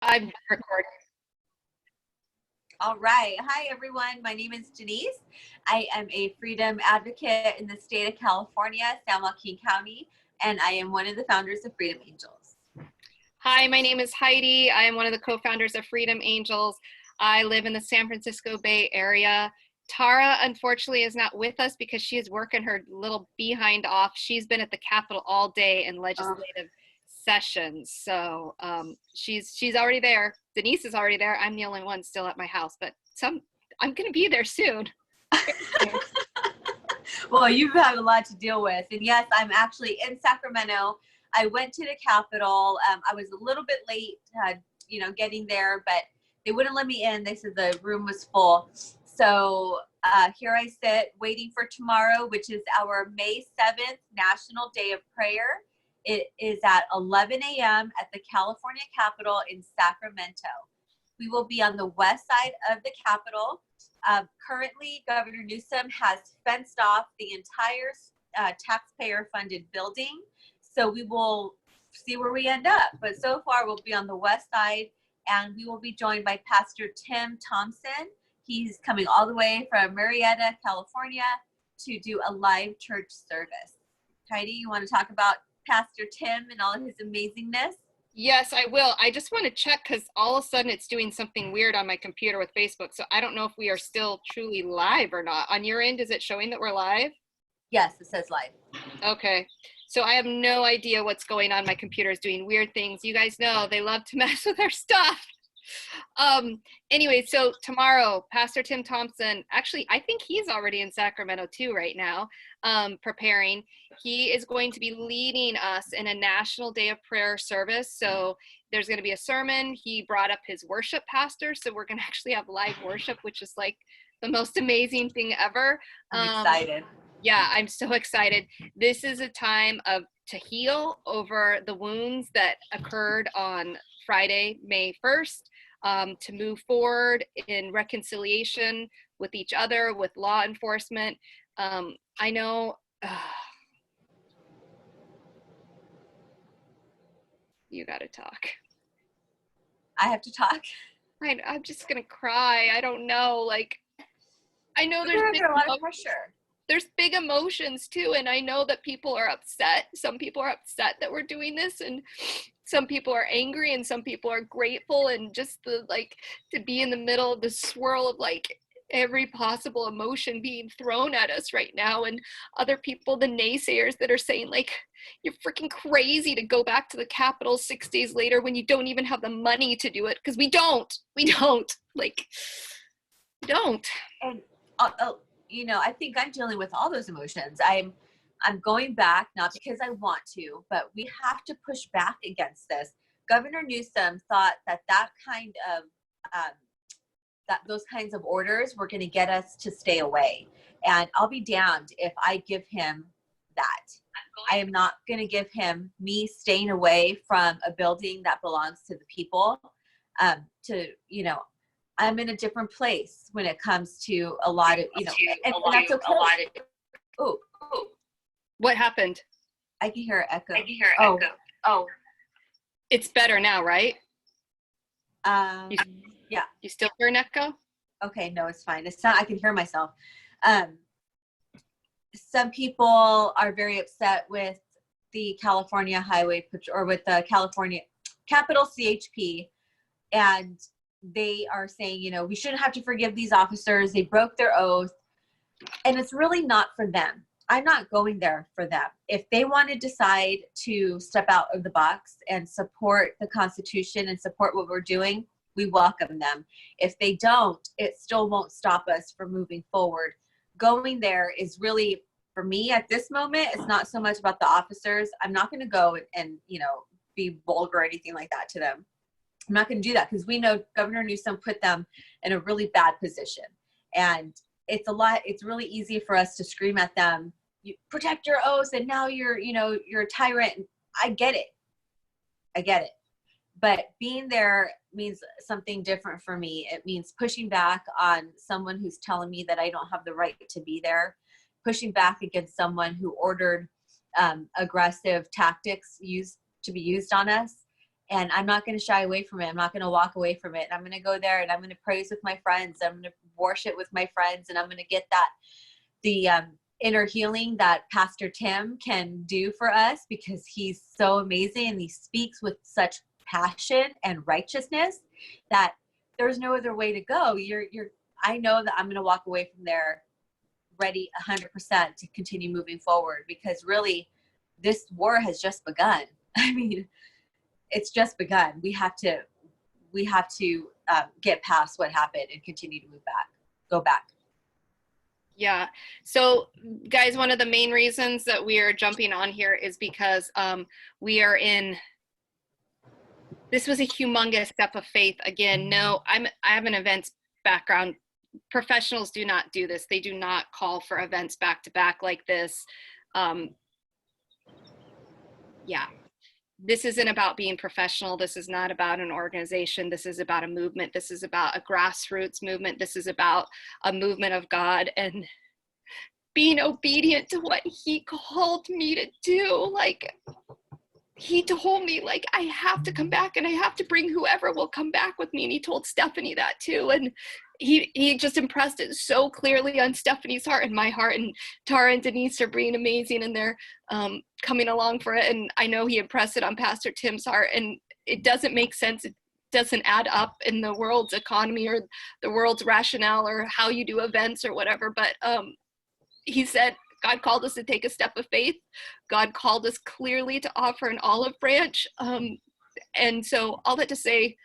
I'm recording. All right. Hi, everyone. My name is Denise. I am a freedom advocate in the state of California, San Joaquin County, and I am one of the founders of Freedom Angels. Hi, my name is Heidi. I am one of the co-founders of Freedom Angels. I live in the San Francisco Bay Area. Tara, unfortunately, is not with us because she is working her little behind off. She's been at the Capitol all day in legislative sessions. So she's already there. Denise is already there. I'm the only one still at my house, but I'm going to be there soon. Well, you've had a lot to deal with. And yes, I'm actually in Sacramento. I went to the Capitol. I was a little bit late, getting there, but they wouldn't let me in. They said the room was full. So here I sit waiting for tomorrow, which is our May 7th National Day of Prayer. It is at 11 a.m. at the California Capitol in Sacramento. We will be on the west side of the Capitol. Currently, Governor Newsom has fenced off the entire taxpayer-funded building. So we will see where we end up. But so far, we'll be on the west side, and we will be joined by Pastor Tim Thompson. He's coming all the way from Murrieta, California, to do a live church service. Heidi, you want to talk about Pastor Tim and all of his amazingness? Yes, I will. I just want to check because all of a sudden it's doing something weird on my computer with Facebook. So I don't know if we are still truly live or not. On your end, is it showing that we're live? Yes, it says live. Okay. So I have no idea what's going on. My computer is doing weird things. You guys know they love to mess with our stuff. Anyway, so tomorrow, Pastor Tim Thompson, actually, I think he's already in Sacramento too right now, preparing. He is going to be leading us in a National Day of Prayer service. So there's going to be a sermon. He brought up his worship pastor. So we're going to actually have live worship, which is like the most amazing thing ever. I'm excited. Yeah, I'm so excited. This is a time to heal over the wounds that occurred on Friday, May 1st, to move forward in reconciliation with each other, with law enforcement. I know you got to talk. I have to talk? I'm just going to cry. I don't know. I know there's a lot of pressure. There's big emotions too, and I know that people are upset. Some people are upset that we're doing this, and some people are angry, and some people are grateful, and just to be in the middle of the swirl of every possible emotion being thrown at us right now, and other people, the naysayers that are saying you're freaking crazy to go back to the Capitol 6 days later when you don't even have the money to do it, because we don't. And I think I'm dealing with all those emotions. I'm going back, not because I want to, but we have to push back against this. Governor Newsom thought that kind of those kinds of orders were going to get us to stay away. And I'll be damned if I give him that. I am not going to give him me staying away from a building that belongs to the people. I'm in a different place when it comes to a lot of, and that's okay. Oh, what happened? I can hear echo. Oh, it's better now, right? Yeah. You still hear an echo? Okay, no, it's fine. It's not. I can hear myself. Some people are very upset with the California Highway Patrol, or with the California Capitol CHP, and they are saying, we shouldn't have to forgive these officers. They broke their oath. And it's really not for them. I'm not going there for them. If they want to decide to step out of the box and support the Constitution and support what we're doing, we welcome them. If they don't, it still won't stop us from moving forward. Going there is really, for me at this moment, it's not so much about the officers. I'm not going to go and be vulgar or anything like that to them. I'm not going to do that because we know Governor Newsom put them in a really bad position. And it's really easy for us to scream at them, you protect your oath, and now you're a tyrant. I get it. But being there means something different for me. It means pushing back on someone who's telling me that I don't have the right to be there, pushing back against someone who ordered aggressive tactics to be used on us. and I'm not going to shy away from it. I'm not going to walk away from it. I'm going to go there and I'm going to praise with my friends. I'm going to worship with my friends, and I'm going to get the inner healing that Pastor Tim can do for us, because he's so amazing and he speaks with such passion and righteousness that there's no other way to go. I know that I'm going to walk away from there ready 100% to continue moving forward, because really this war has just begun. I mean, it's just begun. We have to get past what happened and continue to go back. Yeah. So guys, one of the main reasons that we are jumping on here is because this was a humongous step of faith. Again, I have an events background. Professionals do not do this. They do not call for events back to back like this. Yeah. This isn't about being professional. This is not about an organization. This is about a movement. This is about a grassroots movement. This is about a movement of God and being obedient to what he called me to do. Like, he told me, like, I have to come back and I have to bring whoever will come back with me. And he told Stephanie that too. And he just impressed it so clearly on Stephanie's heart and my heart, and Tara and Denise are being amazing, and they're coming along for it. And I know he impressed it on Pastor Tim's heart, and it doesn't make sense. It doesn't add up in the world's economy or the world's rationale or how you do events or whatever. But he said, God called us to take a step of faith. God called us clearly to offer an olive branch. And so all that to say,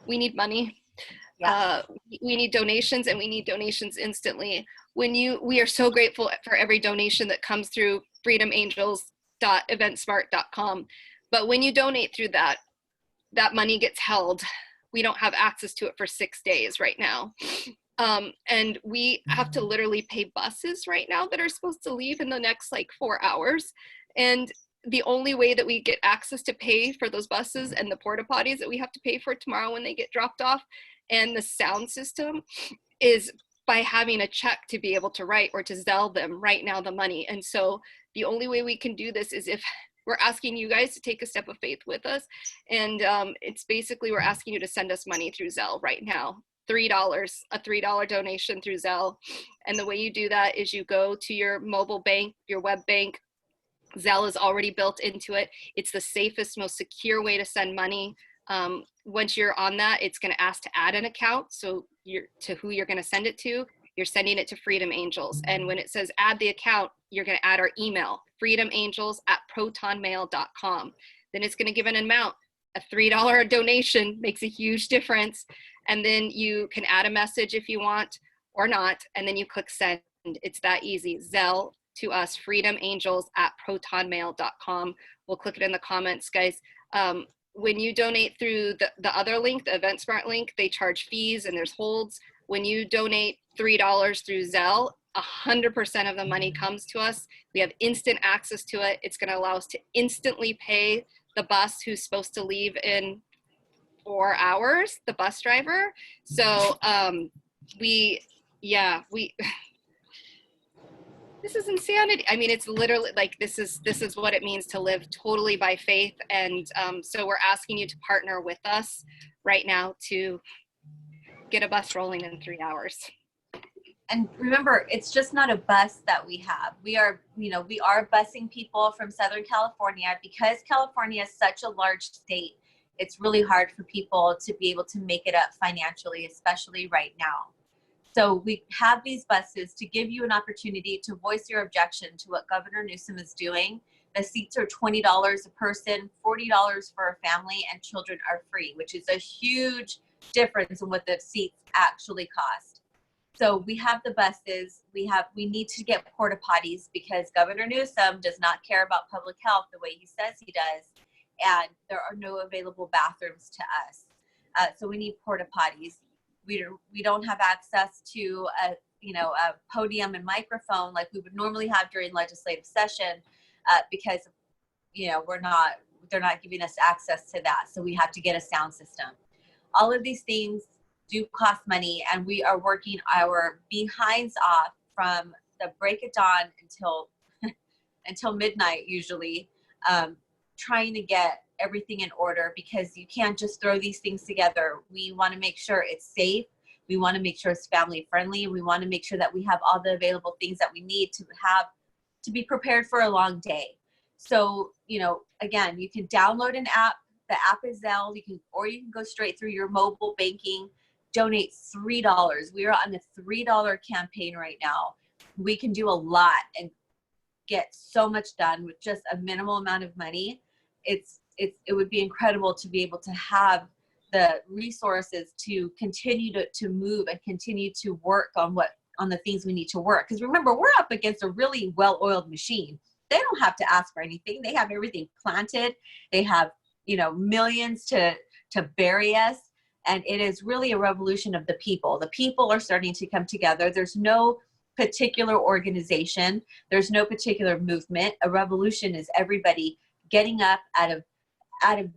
we need money. Yeah. We need donations, and we need donations instantly. We are so grateful for every donation that comes through freedomangels.eventsmart.com. But when you donate through that money gets held. We don't have access to it for 6 days right now. And we have to literally pay buses right now that are supposed to leave in the next 4 hours. And the only way that we get access to pay for those buses and the porta potties that we have to pay for tomorrow when they get dropped off, and the sound system, is by having a check to be able to write or to Zelle them right now the money. And so the only way we can do this is if we're asking you guys to take a step of faith with us. And it's basically, we're asking you to send us money through Zelle right now. $3, a $3 donation through Zelle. And the way you do that is you go to your mobile bank, your web bank. Zelle is already built into it. It's the safest, most secure way to send money. Once you're on that, it's going to ask to add an account. So to who you're going to send it to, you're sending it to Freedom Angels. And when it says add the account, you're going to add our email, freedomangels@protonmail.com. Then it's going to give an amount. A $3 donation makes a huge difference. And then you can add a message if you want or not. And then you click send. It's that easy. Zelle to us, freedomangels@protonmail.com. We'll click it in the comments, guys. When you donate through the other link, the EventSmart link, they charge fees and there's holds. When you donate $3 through Zelle, 100% of the money comes to us. We have instant access to it. It's going to allow us to instantly pay the bus who's supposed to leave in 4 hours, the bus driver. So this is insanity. I mean, it's literally this is what it means to live totally by faith. And so we're asking you to partner with us right now to get a bus rolling in 3 hours. And remember, it's just not a bus that we have. We are busing people from Southern California, because California is such a large state. It's really hard for people to be able to make it up financially, especially right now. So we have these buses to give you an opportunity to voice your objection to what Governor Newsom is doing. The seats are $20 a person, $40 for a family, and children are free, which is a huge difference in what the seats actually cost. So we have the buses. We need to get porta potties, because Governor Newsom does not care about public health the way he says he does, and there are no available bathrooms to us. So we need porta potties. We don't have access to a podium and microphone like we would normally have during legislative session, because they're not giving us access to that. So we have to get a sound system. All of these things do cost money, and we are working our behinds off from the break of dawn until midnight usually, trying to get everything in order, because you can't just throw these things together. We want to make sure it's safe. We want to make sure it's family friendly. We want to make sure that we have all the available things that we need to have to be prepared for a long day. So, again, you can download an app. The app is Zelle. Or you can go straight through your mobile banking. Donate $3. We are on the $3 campaign right now. We can do a lot and get so much done with just a minimal amount of money. It would be incredible to be able to have the resources to continue to move and continue to work on the things we need to work. Because remember, we're up against a really well-oiled machine. They don't have to ask for anything. They have everything planted. They have, millions to bury us. And it is really a revolution of the people. The people are starting to come together. There's no particular organization. There's no particular movement. A revolution is everybody getting up out of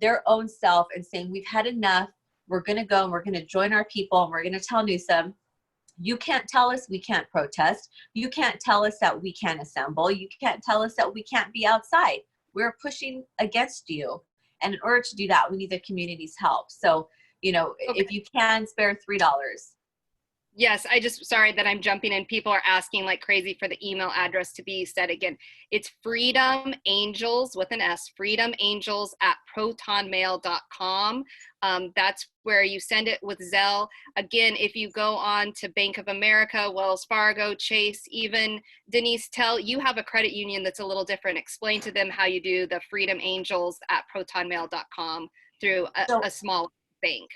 their own self and saying, we've had enough. We're going to go and we're going to join our people. And we're going to tell Newsom, you can't tell us we can't protest. You can't tell us that we can't assemble. You can't tell us that we can't be outside. We're pushing against you. And in order to do that, we need the community's help. So, if you can spare $3. Yes, sorry that I'm jumping in. People are asking like crazy for the email address to be said again. It's FreedomAngels with an S, freedomangels@protonmail.com. That's where you send it with Zelle. Again, if you go on to Bank of America, Wells Fargo, Chase, even Denise, you have a credit union that's a little different. Explain to them how you do the freedomangels@protonmail.com through a small bank.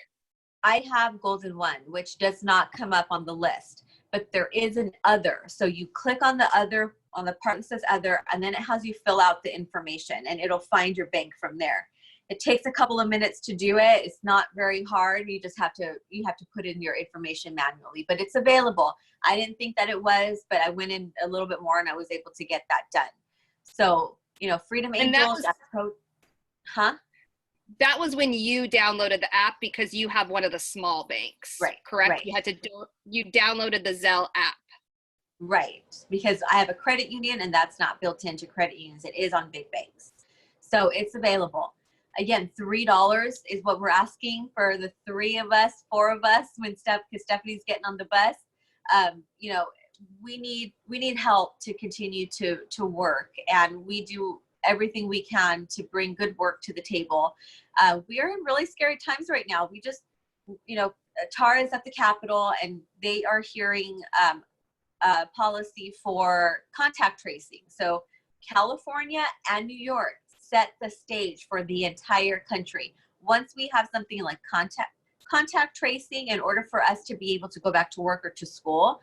I have Golden One, which does not come up on the list, but there is an other. So you click on the other, on the part that says other, and then it has you fill out the information and it'll find your bank from there. It takes a couple of minutes to do it. It's not very hard. You just have to put in your information manually, but it's available. I didn't think that it was, but I went in a little bit more and I was able to get that done. So, Freedom Angels. That was when you downloaded the app because you have one of the small banks, right? Correct. Right. You downloaded the Zelle app, right? Because I have a credit union, and that's not built into credit unions. It is on big banks, so it's available. Again, $3 is what we're asking for the 4 of us. Because Stephanie's getting on the bus. We need help to continue to work, and we do everything we can to bring good work to the table. We are in really scary times right now. We just, Tara is at the Capitol, and they are hearing a policy for contact tracing. So California and New York set the stage for the entire country. Once we have something like contact tracing, in order for us to be able to go back to work or to school,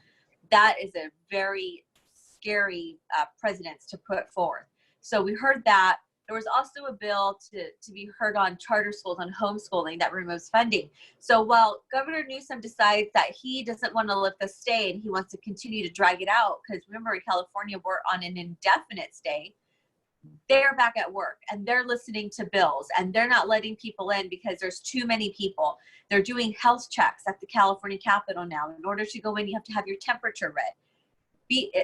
that is a very scary precedence to put forth. So we heard that. There was also a bill to be heard on charter schools, on homeschooling, that removes funding. So while Governor Newsom decides that he doesn't want to let this stay and he wants to continue to drag it out, because remember in California, we're on an indefinite stay, they're back at work and they're listening to bills and they're not letting people in because there's too many people. They're doing health checks at the California Capitol now. In order to go in, you have to have your temperature read.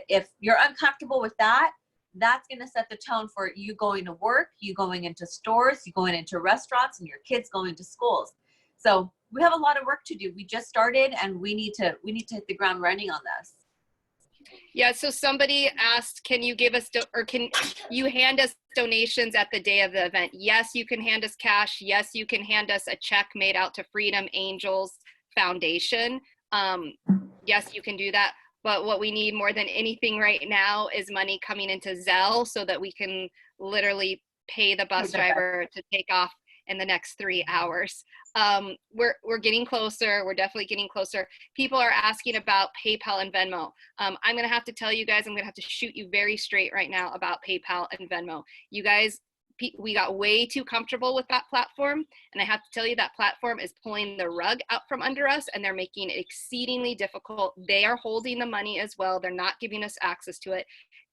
If you're uncomfortable with that, that's going to set the tone for you going to work, you going into stores, you going into restaurants, and your kids going to schools. So we have a lot of work to do. We just started, and we need to hit the ground running on this. Yeah. So somebody asked, can you give us, or can you hand us donations at the day of the event? Yes, you can hand us cash. Yes, you can hand us a check made out to Freedom Angels Foundation. Yes, you can do that. But what we need more than anything right now is money coming into Zelle so that we can literally pay the bus driver to take off in the next 3 hours. We're getting closer. We're definitely getting closer. People are asking about PayPal and Venmo. I'm going to have to tell you guys, I'm going to have to shoot you very straight right now about PayPal and Venmo. You guys, we got way too comfortable with that platform. And I have to tell you, that platform is pulling the rug out from under us, and they're making it exceedingly difficult. They are holding the money as well. They're not giving us access to it.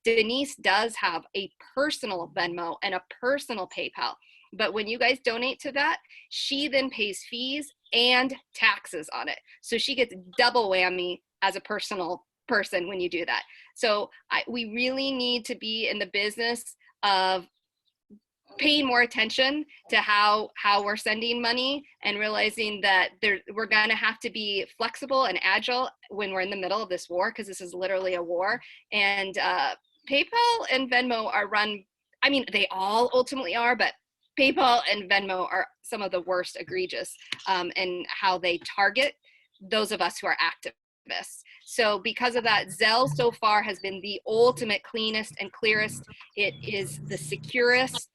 Denise does have a personal Venmo and a personal PayPal. But when you guys donate to that, she then pays fees and taxes on it. So she gets double whammy as a personal person when you do that. So we really need to be in the business of paying more attention to how we're sending money and realizing that we're going to have to be flexible and agile when we're in the middle of this war, because this is literally a war. And PayPal and Venmo are run, I mean, they all ultimately are, but PayPal and Venmo are some of the worst egregious in how they target those of us who are activists. So because of that, Zelle so far has been the ultimate cleanest and clearest. It is the securest.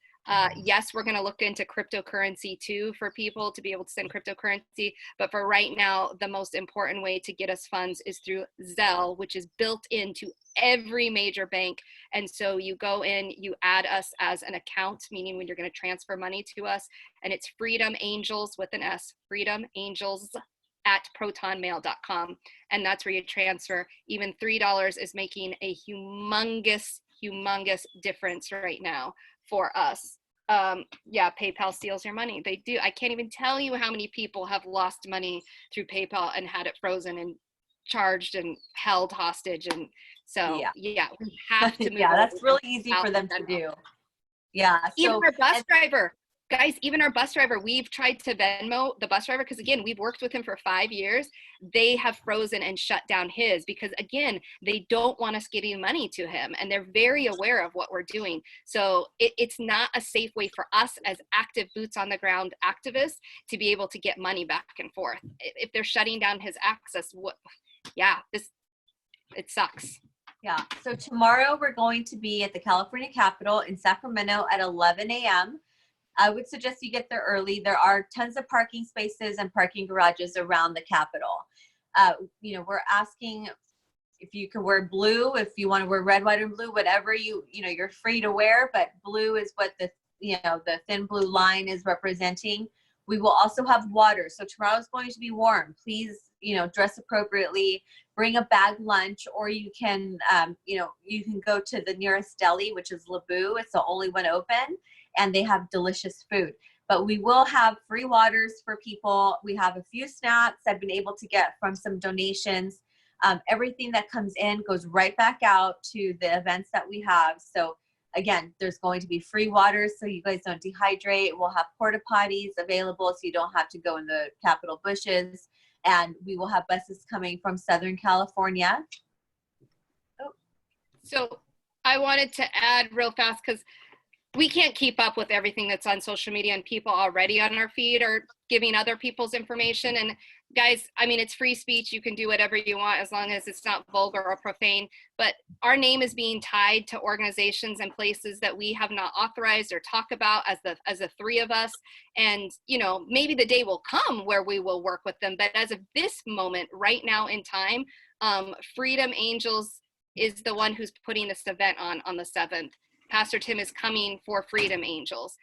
Yes, we're going to look into cryptocurrency too for people to be able to send cryptocurrency. But for right now, the most important way to get us funds is through Zelle, which is built into every major bank. And so you go in, you add us as an account, meaning when you're going to transfer money to us, and it's FreedomAngels with an S, FreedomAngels at protonmail.com. And that's where you transfer. Even $3 is making a humongous difference right now for us. Yeah, PayPal steals your money. They do. I can't even tell you how many people have lost money through PayPal and had it frozen and charged and held hostage. And so, yeah we have to move. Yeah, that's really easy for them to do. Yeah. Even our bus driver, guys, even our bus driver, we've tried to Venmo the bus driver because, again, we've worked with him for 5 years. They have frozen and shut down his because, again, they don't want us giving money to him, and they're very aware of what we're doing. So it's not a safe way for us as active boots on the ground activists to be able to get money back and forth. If they're shutting down his access, it sucks. Yeah. So tomorrow we're going to be at the California Capitol in Sacramento at 11 a.m. I would suggest you get there early. There are tons of parking spaces and parking garages around the Capitol. We're asking if you can wear blue, if you want to wear red, white, and blue, whatever you're free to wear, but blue is what the thin blue line is representing. We will also have water. So tomorrow is going to be warm. Please, dress appropriately, bring a bag lunch, or you can go to the nearest deli, which is Labu. It's the only one open, and they have delicious food. But we will have free waters for people. We have a few snacks I've been able to get from some donations. Everything that comes in goes right back out to the events that we have. So again, there's going to be free water so you guys don't dehydrate. We'll have porta potties available so you don't have to go in the Capitol bushes. And we will have buses coming from Southern California. So I wanted to add real fast, because we can't keep up with everything that's on social media, and people already on our feed are giving other people's information. And guys, I mean, it's free speech. You can do whatever you want as long as it's not vulgar or profane. But our name is being tied to organizations and places that we have not authorized or talk about as the three of us. And, maybe the day will come where we will work with them. But as of this moment, right now in time, Freedom Angels is the one who's putting this event on the 7th. Pastor Tim is coming for Freedom Angels.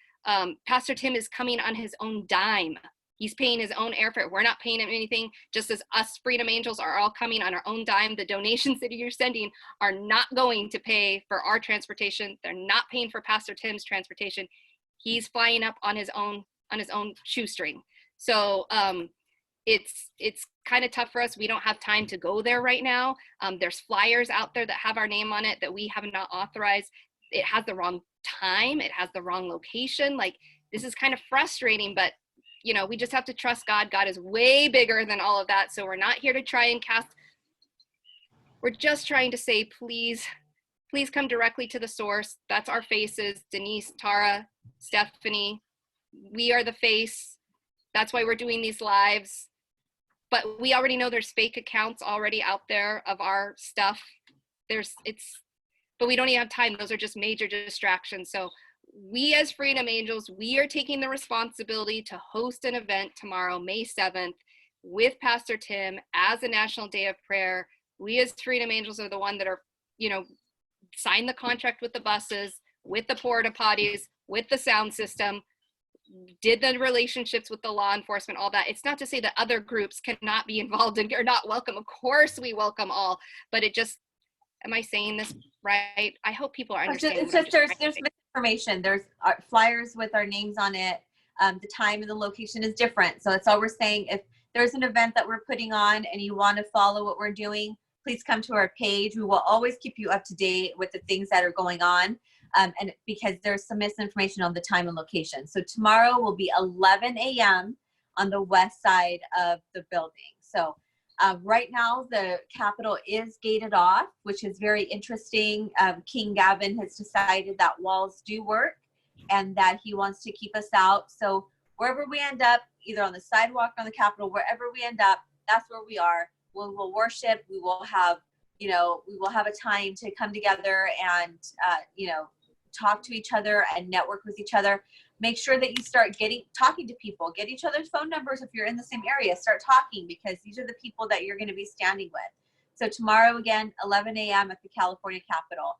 Pastor Tim is coming on his own dime. He's paying his own airfare. We're not paying him anything, just as us Freedom Angels are all coming on our own dime. The donations that you're sending are not going to pay for our transportation. They're not paying for Pastor Tim's transportation. He's flying up on his own shoestring. So it's kind of tough for us. We don't have time to go there right now. There's flyers out there that have our name on it that we have not authorized. It has the wrong time. It has the wrong location. Like, this is kind of frustrating, but we just have to trust God. God is way bigger than all of that. So we're not here to try and cast. We're just trying to say, please come directly to the source. That's our faces, Denise, Tara, Stephanie. We are the face. That's why we're doing these lives. But we already know there's fake accounts already out there of our stuff. But we don't even have time. Those are just major distractions. So we as Freedom Angels, we are taking the responsibility to host an event tomorrow, May 7th, with Pastor Tim as a National Day of Prayer. We as Freedom Angels are the one that are, signed the contract with the buses, with the porta potties, with the sound system, did the relationships with the law enforcement, all that. It's not to say that other groups cannot be involved and are not welcome. Of course we welcome all, but am I saying this right? I hope people are understanding. It's just there's misinformation. There's flyers with our names on it. The time and the location is different. So that's all we're saying. If there's an event that we're putting on and you want to follow what we're doing, please come to our page. We will always keep you up to date with the things that are going on. and because there's some misinformation on the time and location. So tomorrow will be 11 a.m. on the west side of the building. So right now the Capitol is gated off, which is very interesting. King Gavin has decided that walls do work and that he wants to keep us out. So wherever we end up, either on the sidewalk or on the Capitol, wherever we end up, that's where we are. We'll worship. We will have, we will have a time to come together and, talk to each other and network with each other. Make sure that you start talking to people, get each other's phone numbers. If you're in the same area, start talking, because these are the people that you're going to be standing with. So tomorrow, again, 11 a.m. at the California Capitol.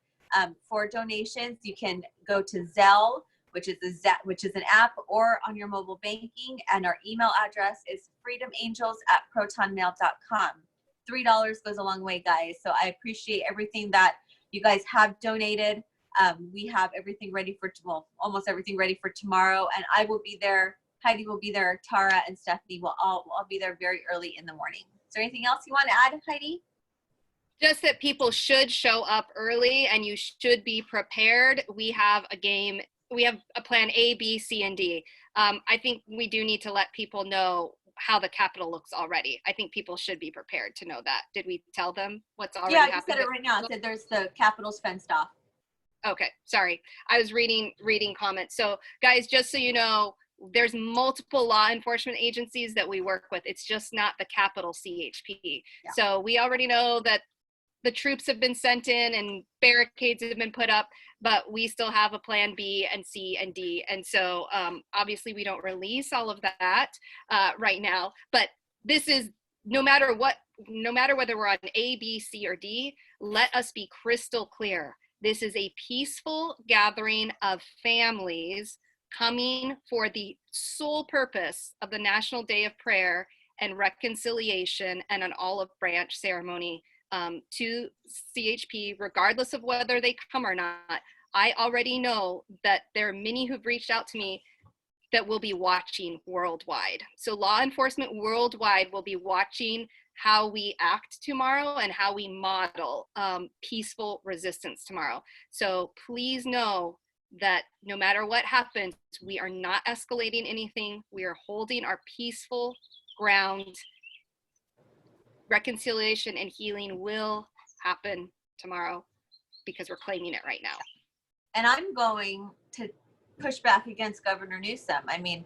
For donations, you can go to Zelle, which is an app, or on your mobile banking. And our email address is freedomangels@protonmail.com. $3 goes a long way, guys. So I appreciate everything that you guys have donated. We have everything ready for, almost everything ready for tomorrow. And I will be there. Heidi will be there. Tara and Stephanie will all be there very early in the morning. Is there anything else you want to add, Heidi? Just that people should show up early and you should be prepared. We have a plan A, B, C, and D. I think we do need to let people know how the Capitol looks already. I think people should be prepared to know that. Did we tell them what's already happened? Yeah, you said it right now. It said there's the Capitol's fenced off. Okay, sorry. I was reading comments. So guys, just so you know, there's multiple law enforcement agencies that we work with. It's just not the Capitol CHP. Yeah. So we already know that the troops have been sent in and barricades have been put up, but we still have a plan B and C and D. And so obviously we don't release all of that right now, but this is no matter whether we're on A, B, C, or D, let us be crystal clear. This is a peaceful gathering of families coming for the sole purpose of the National Day of Prayer and Reconciliation and an olive branch ceremony to CHP, regardless of whether they come or not. I already know that there are many who've reached out to me that will be watching worldwide. So law enforcement worldwide will be watching how we act tomorrow and how we model peaceful resistance tomorrow. So please know that no matter what happens, we are not escalating anything. We are holding our peaceful ground. Reconciliation and healing will happen tomorrow because we're claiming it right now. And I'm going to push back against Governor Newsom. I mean,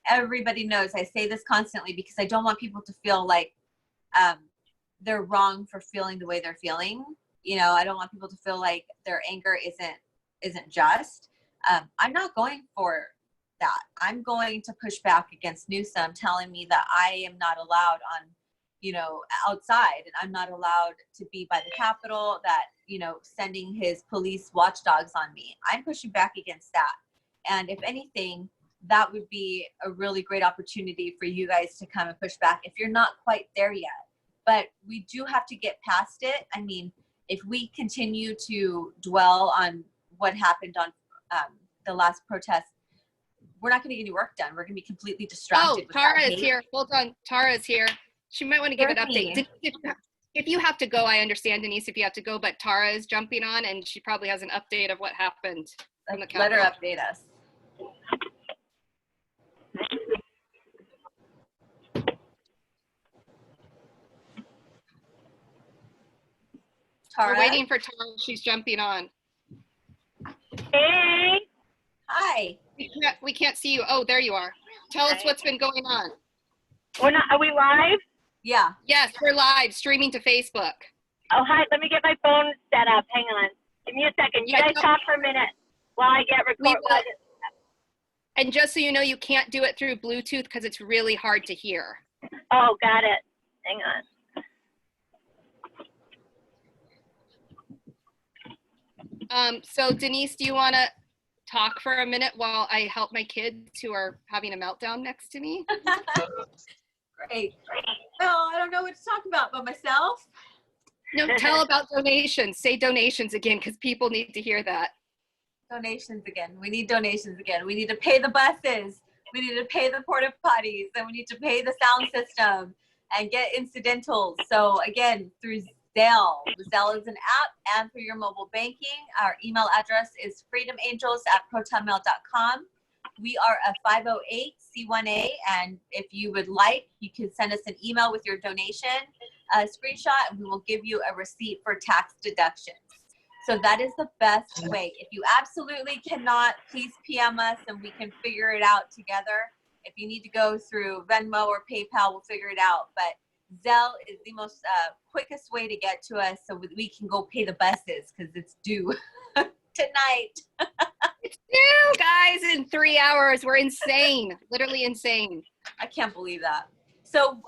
everybody knows I say this constantly because I don't want people to feel like they're wrong for feeling the way they're feeling. I don't want people to feel like their anger isn't just. I'm not going for that. I'm going to push back against Newsom telling me that I am not allowed on, outside, and I'm not allowed to be by the Capitol, that, sending his police watchdogs on me. I'm pushing back against that. And if anything, that would be a really great opportunity for you guys to come and push back if you're not quite there yet. But we do have to get past it. I mean, if we continue to dwell on what happened on the last protest, we're not going to get any work done. We're going to be completely distracted. Oh, Tara is here. Hold on. Tara is here. She might want to give an update. If you have to go, I understand, Denise, if you have to go, but Tara is jumping on and she probably has an update of what happened. Let her update us. Tara? We're waiting for Tara. She's jumping on. Hey. Hi. We can't see you. Oh, there you are. Tell us what's been going on. Are we live? Yeah. Yes, we're live, streaming to Facebook. Oh, hi. Let me get my phone set up. Hang on. Give me a second. You guys talk for a minute while I get recorded. And just so you know, you can't do it through Bluetooth because it's really hard to hear. Oh, got it. Hang on. So Denise, do you want to talk for a minute while I help my kids who are having a meltdown next to me? Great. Well, I don't know what to talk about by myself. No, tell about donations. Say donations again because people need to hear that. Donations again. We need donations again. We need to pay the buses. We need to pay the porta potties, and we need to pay the sound system and get incidentals. So again, through Zelle. Zelle is an app, and for your mobile banking, our email address is freedomangels@protonmail.com. We are a 508c1a, and if you would like, you can send us an email with your donation screenshot, and we will give you a receipt for tax deductions. So that is the best way. If you absolutely cannot, please PM us and we can figure it out together. If you need to go through Venmo or PayPal, we'll figure it out. But Zelle is the most quickest way to get to us so we can go pay the buses because it's due tonight. It's due, guys, in 3 hours. We're insane, literally insane. I can't believe that. So,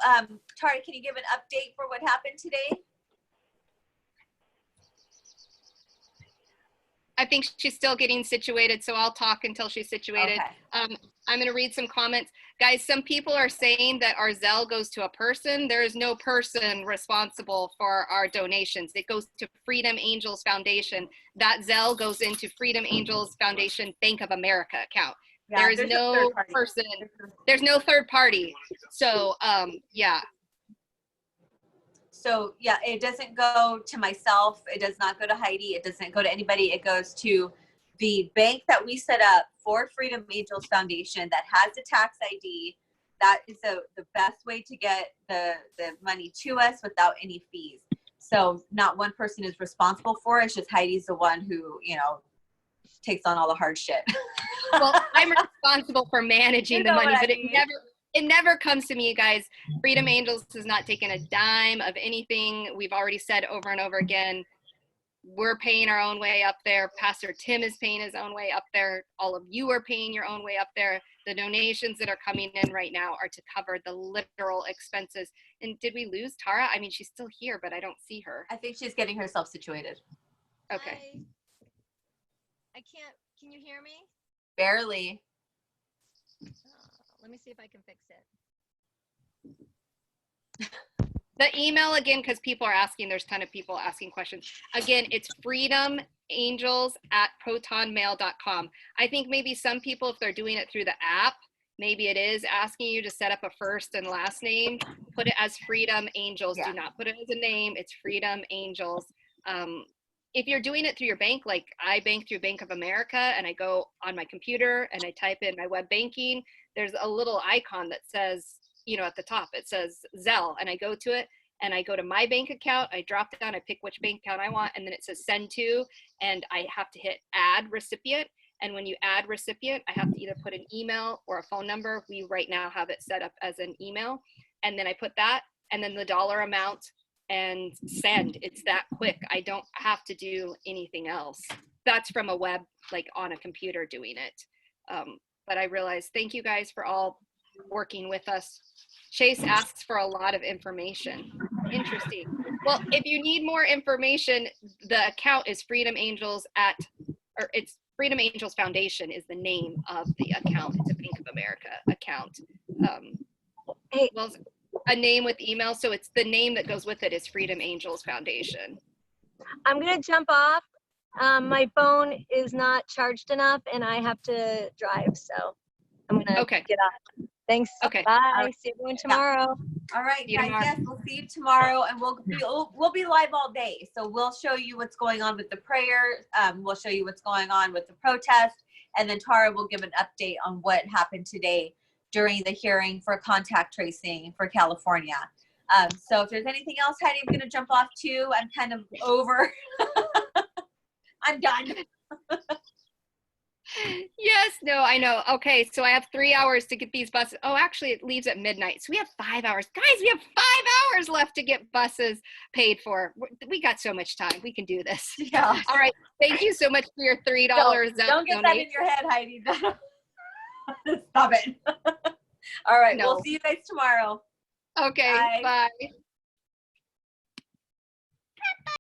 Tara, can you give an update for what happened today? I think she's still getting situated, so I'll talk until she's situated. Okay. I'm going to read some comments. Guys, some people are saying that our Zelle goes to a person. There is no person responsible for our donations. It goes to Freedom Angels Foundation. That Zelle goes into Freedom Angels Foundation Bank of America account. Yeah, there is no person. There's no third party. So, yeah. So yeah, it doesn't go to myself. It does not go to Heidi. It doesn't go to anybody. It goes to the bank that we set up for Freedom Angels Foundation that has a tax ID. That is the best way to get the money to us without any fees. So not one person is responsible for it. It's just Heidi's the one who, you know, takes on all the hard shit. Well, I'm responsible for managing the money, but it never comes to me, you guys. Freedom Angels has not taken a dime of anything. We've already said over and over again, we're paying our own way up there. Pastor Tim is paying his own way up there. All of you are paying your own way up there. The donations that are coming in right now are to cover the literal expenses. And did we lose Tara? I mean, she's still here, but I don't see her. I think she's getting herself situated. Okay. Hi. I can't, can you hear me? Barely. Let me see if I can fix it. The email again, because people are asking, there's a ton of people asking questions. Again, it's freedomangels@protonmail.com. I think maybe some people, if they're doing it through the app, maybe it is asking you to set up a first and last name. Put it as Freedom Angels. Yeah. Do not put it as a name. It's Freedom Angels. If you're doing it through your bank, like I bank through Bank of America and I go on my computer and I type in my web banking, there's a little icon that says, you know, at the top, it says Zelle, and I go to it and I go to my bank account, I drop down, I pick which bank account I want, and then it says send to, and I have to hit add recipient. And when you add recipient, I have to either put an email or a phone number. We right now have it set up as an email. And then I put that, and then the dollar amount, and send. It's that quick. I don't have to do anything else. That's from a web, like on a computer doing it. But I realized, thank you guys for all working with us. Chase asks for a lot of information. Interesting. Well, if you need more information, the account is Freedom Angels it's Freedom Angels Foundation is the name of the account. It's a Bank of America account. Well, a name with email, so it's the name that goes with it is Freedom Angels Foundation. I'm gonna jump off. My phone is not charged enough and I have to drive, so I'm gonna get off. Thanks. Okay. Bye. See everyone tomorrow. All right, See you guys. tomorrow. Yes, we'll see you tomorrow, and we'll be live all day. So we'll show you what's going on with the prayer. We'll show you what's going on with the protest, and then Tara will give an update on what happened today during the hearing for contact tracing for California. So if there's anything else, Heidi, I'm going to jump off too. I'm kind of over. I'm done. Yes, no, I know. Okay, so I have 3 hours to get these buses. Oh, actually, it leaves at midnight. So we have 5 hours. Guys, we have 5 hours left to get buses paid for. We got so much time. We can do this. Yeah. All right. Thank you so much for your $3 Don't get that in your head, Heidi. Stop it. All right. No. We'll see you guys tomorrow. Okay, Bye. bye.